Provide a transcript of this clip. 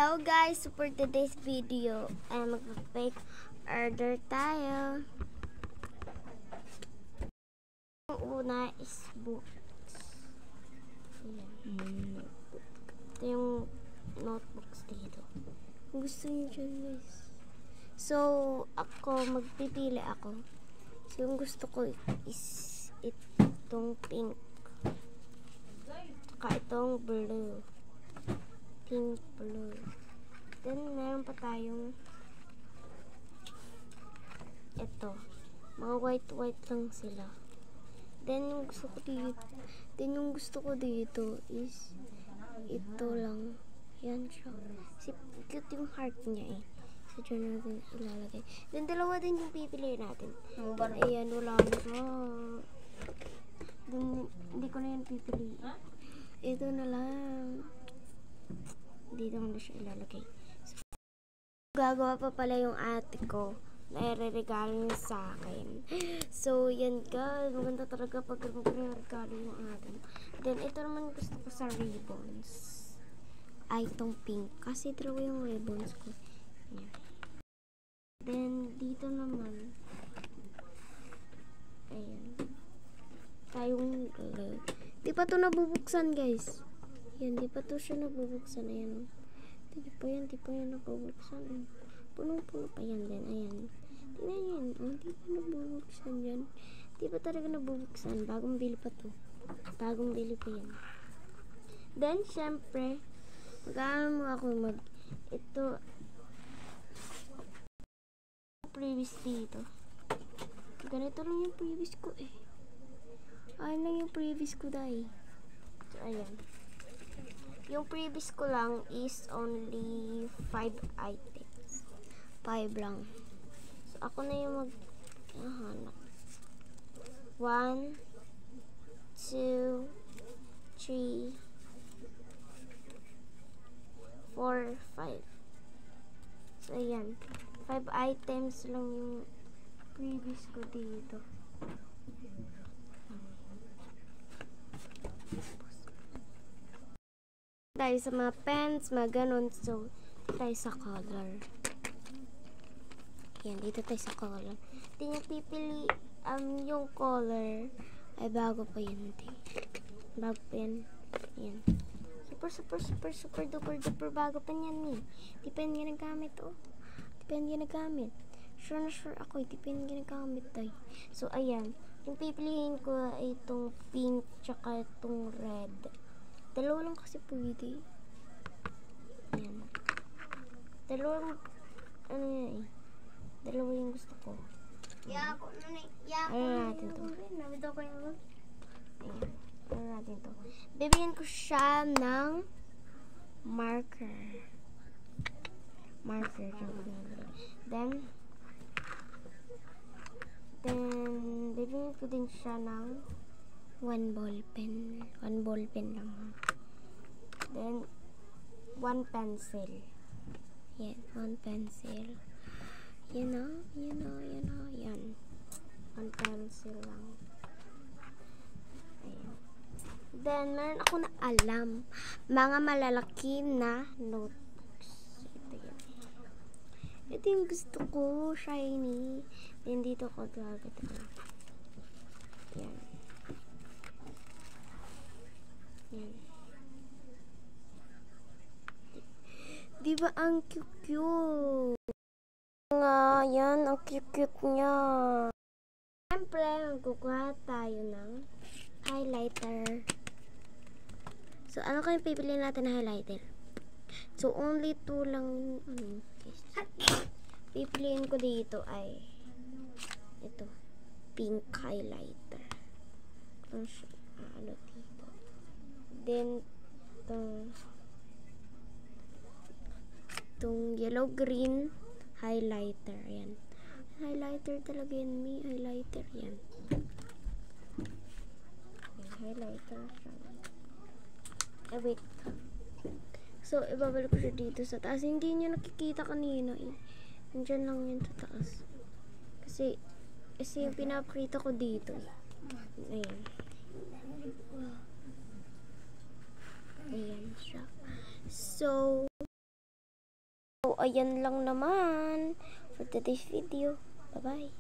Hello guys, so for today's video ay magpa-fake order tayo. Ang una is books. Ayan. Ito yung notebooks dito. Gusto niyo dyan guys. So magpipili ako. So yung gusto ko is itong pink. Saka itong blue. Pink, blue. Then, meron pa tayong ito. Mga white lang sila. Then, yung gusto ko dito is ito lang. Yan siya. Kasi cute yung heart niya eh. So, dyan natin ilalagay. Then, dalawa din yung pipili natin. Ayan, wala na siya. Then, hindi ko na yan pipili. Ito na lang. Dito ko na siya ilalagay. So, gagawa pa pala yung ate ko na i-regalo niya sa akin. So, yan guys. Maganda talaga pag mag-regalo yung atin. Then, ito naman gusto ko sa ribbons. Ay, itong pink. Kasi dalawa yung ribbons ko. Yan. Then, dito naman. Ayan. Tayong di pa ito nabubuksan guys. Yan, di pa to siya nabubuksan. Ayan. Di pa yan nabubuksan. Punong-puno pa yan din. Ayan. Tingnan yan. Oh, di pa nabubuksan yan. Di pa talaga nabubuksan. Bagong bili pa to. Bagong bili pa yan. Then, syempre, mag-aaral mo ako ito, previous dito. Ganito lang yung previous ko eh. Ayun lang yung previous ko dahil. So, ayan. Yung previous ko lang is only 5 items. 5 lang. So, ako na yung maghahanap. 1, 2, 3, 4, 5. So, ayan. 5 items lang yung previous ko dito. Tayo sa mga pens, mga ganun. So, tayo sa color. Yan, dito tayo sa color. Hindi niya pipili yung color ay bago pa yan. Bago pa yan. Yan. Super duper bago pa yan eh. Di pa yan ginagamit oh. Di pa yan ginagamit. Sure na sure ako eh. Di pa yan ginagamit tayo. So, ayan. Yung pipiliin ko ay itong pink tsaka itong red. Dalawa lang kasi pwede. Yan. Dalawa yan eh. Dalawa yung gusto ko. Ano natin to? Ayan. Ano natin to? Bibigyan ko siya ng marker. Then, bibigyan ko din siya ng 1 ball pen. 1 ball pen lang. Then, 1 pencil. Yan, 1 pencil. Yan. 1 pencil lang. Ayan. Then, meron ako na alam. Mga malalaki na notebooks. Ito yan. Ito yung gusto ko. Shiny. Then, dito ko gagawin. Yan. Yan. Diba ang cute? Nga, yan, ang cute niya. Siyempre, magkukuha tayo ng highlighter. So, ano kayong pipili natin na highlighter? So, only 2 lang. Pipiliin ko dito ay ito. Pink highlighter. Ano dito? Then, itong yellow-green highlighter. Ayan. Highlighter talaga yan. May highlighter yan. Highlighter siya. Wait. So, ibabalik ko siya dito sa taas. Hindi niyo nakikita kanina eh. Nandiyan lang yan sa taas. Kasi yung pinapakita ko dito. Ayan. Ayan siya. So, So, ayan lang naman for today's video. Bye-bye.